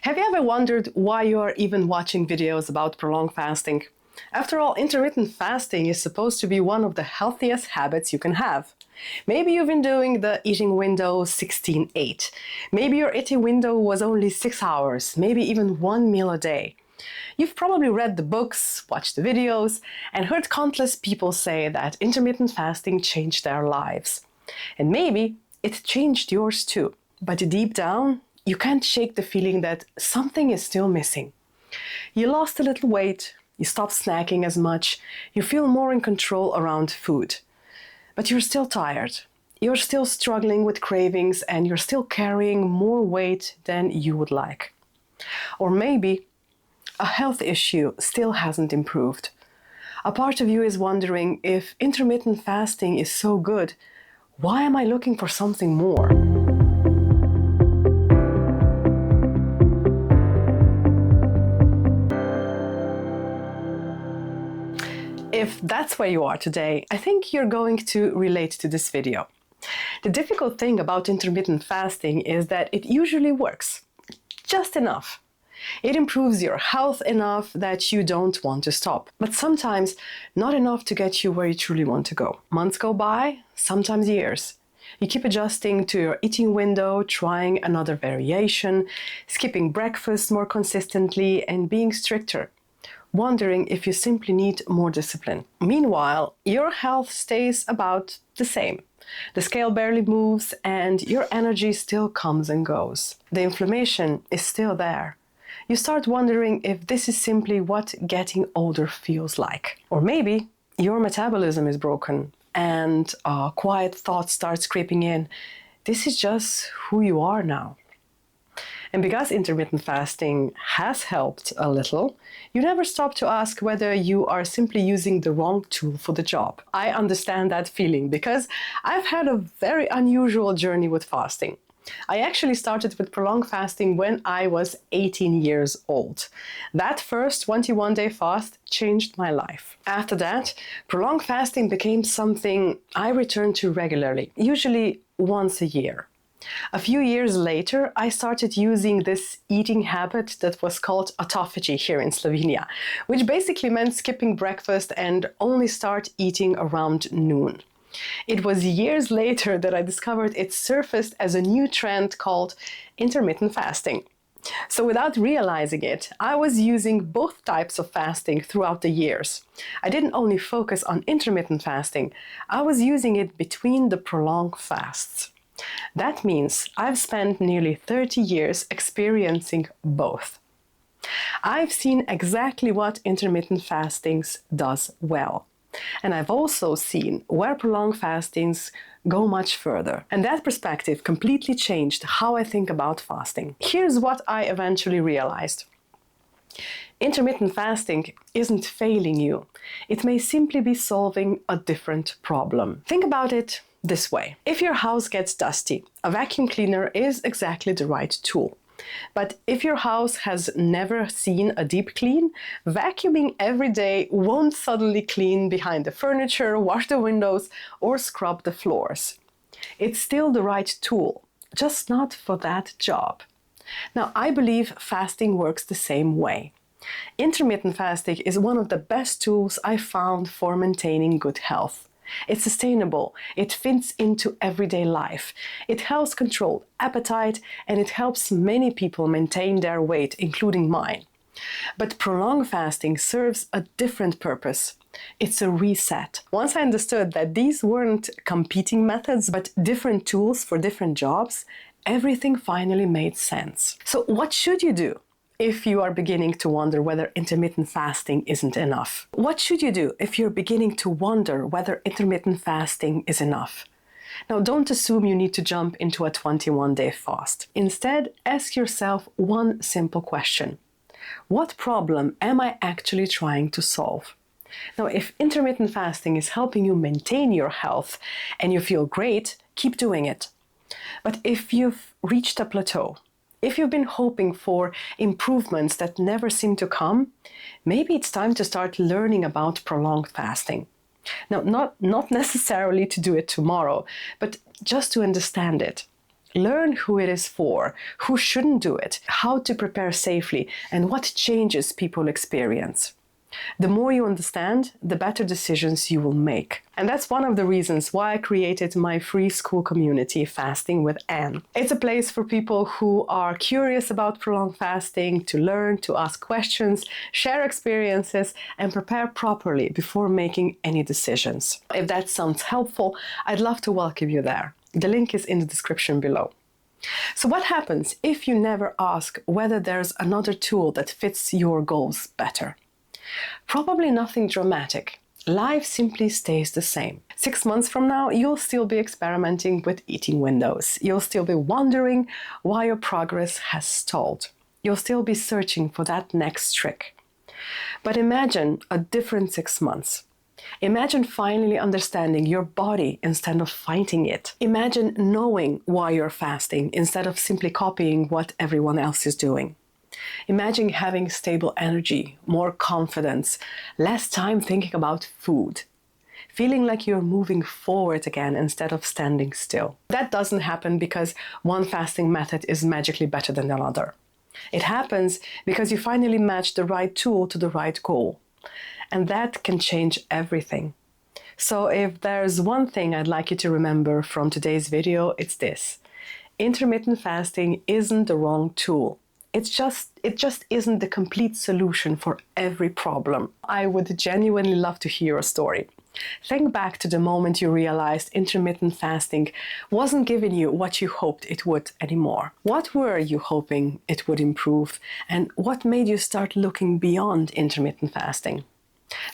Have you ever wondered why you are even watching videos about prolonged fasting? After all, intermittent fasting is supposed to be one of the healthiest habits you can have. Maybe you've been doing the eating window 16-8. Maybe your eating window was only 6 hours, maybe even one meal a day. You've probably read the books, watched the videos, and heard countless people say that intermittent fasting changed their lives. And maybe it changed yours too. But deep down, you can't shake the feeling that something is still missing. You lost a little weight, you stopped snacking as much, you feel more in control around food. But you're still tired. You're still struggling with cravings and you're still carrying more weight than you would like. Or maybe a health issue still hasn't improved. A part of you is wondering, if intermittent fasting is so good, why am I looking for something more? If that's where you are today, I think you're going to relate to this video. The difficult thing about intermittent fasting is that it usually works just enough. It improves your health enough that you don't want to stop, but sometimes not enough to get you where you truly want to go. Months go by, sometimes years. You keep adjusting to your eating window, trying another variation, skipping breakfast more consistently, and being stricter, wondering if you simply need more discipline. Meanwhile, your health stays about the same. The scale barely moves and your energy still comes and goes. The inflammation is still there. You start wondering if this is simply what getting older feels like. Or maybe your metabolism is broken and a quiet thought starts creeping in. This is just who you are now. And because intermittent fasting has helped a little, you never stop to ask whether you are simply using the wrong tool for the job. I understand that feeling because I've had a very unusual journey with fasting. I actually started with prolonged fasting when I was 18 years old. That first 21-day fast changed my life. After that, prolonged fasting became something I returned to regularly, usually once a year. A few years later, I started using this eating habit that was called autophagy here in Slovenia, which basically meant skipping breakfast and only start eating around noon. It was years later that I discovered it surfaced as a new trend called intermittent fasting. So without realizing it, I was using both types of fasting throughout the years. I didn't only focus on intermittent fasting, I was using it between the prolonged fasts. That means I've spent nearly 30 years experiencing both. I've seen exactly what intermittent fasting does well. And I've also seen where prolonged fastings go much further. And that perspective completely changed how I think about fasting. Here's what I eventually realized. Intermittent fasting isn't failing you. It may simply be solving a different problem. Think about it this way. If your house gets dusty, a vacuum cleaner is exactly the right tool. But if your house has never seen a deep clean, vacuuming every day won't suddenly clean behind the furniture, wash the windows, or scrub the floors. It's still the right tool, just not for that job. Now, I believe fasting works the same way. Intermittent fasting is one of the best tools I found for maintaining good health. It's sustainable, it fits into everyday life, it helps control appetite, and it helps many people maintain their weight, including mine. But prolonged fasting serves a different purpose. It's a reset. Once I understood that these weren't competing methods, but different tools for different jobs, everything finally made sense. So what should you do if you are beginning to wonder whether intermittent fasting isn't enough? What should you do if you're beginning to wonder whether intermittent fasting is enough? Now, don't assume you need to jump into a 21-day fast. Instead, ask yourself one simple question. What problem am I actually trying to solve? Now, if intermittent fasting is helping you maintain your health and you feel great, keep doing it. But if you've reached a plateau, if you've been hoping for improvements that never seem to come, maybe it's time to start learning about prolonged fasting. Now, not necessarily to do it tomorrow, but just to understand it. Learn who it is for, who shouldn't do it, how to prepare safely, and what changes people experience. The more you understand, the better decisions you will make. And that's one of the reasons why I created my free Skool community, Fasting with Anne. It's a place for people who are curious about prolonged fasting, to learn, to ask questions, share experiences, and prepare properly before making any decisions. If that sounds helpful, I'd love to welcome you there. The link is in the description below. So what happens if you never ask whether there's another tool that fits your goals better? Probably nothing dramatic. Life simply stays the same. 6 months from now, you'll still be experimenting with eating windows. You'll still be wondering why your progress has stalled. You'll still be searching for that next trick. But imagine a different 6 months. Imagine finally understanding your body instead of fighting it. Imagine knowing why you're fasting instead of simply copying what everyone else is doing. Imagine having stable energy, more confidence, less time thinking about food, feeling like you're moving forward again instead of standing still. That doesn't happen because one fasting method is magically better than another. It happens because you finally match the right tool to the right goal. And that can change everything. So if there's one thing I'd like you to remember from today's video, it's this. Intermittent fasting isn't the wrong tool. It just isn't the complete solution for every problem. I would genuinely love to hear a story. Think back to the moment you realized intermittent fasting wasn't giving you what you hoped it would anymore. What were you hoping it would improve, and what made you start looking beyond intermittent fasting?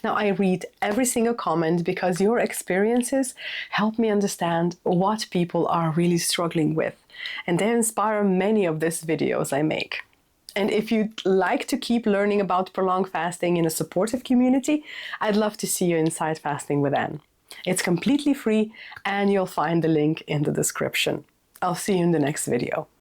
Now, I read every single comment because your experiences help me understand what people are really struggling with, and they inspire many of these videos I make. And if you'd like to keep learning about prolonged fasting in a supportive community, I'd love to see you inside Fasting with Anne. It's completely free, and you'll find the link in the description. I'll see you in the next video.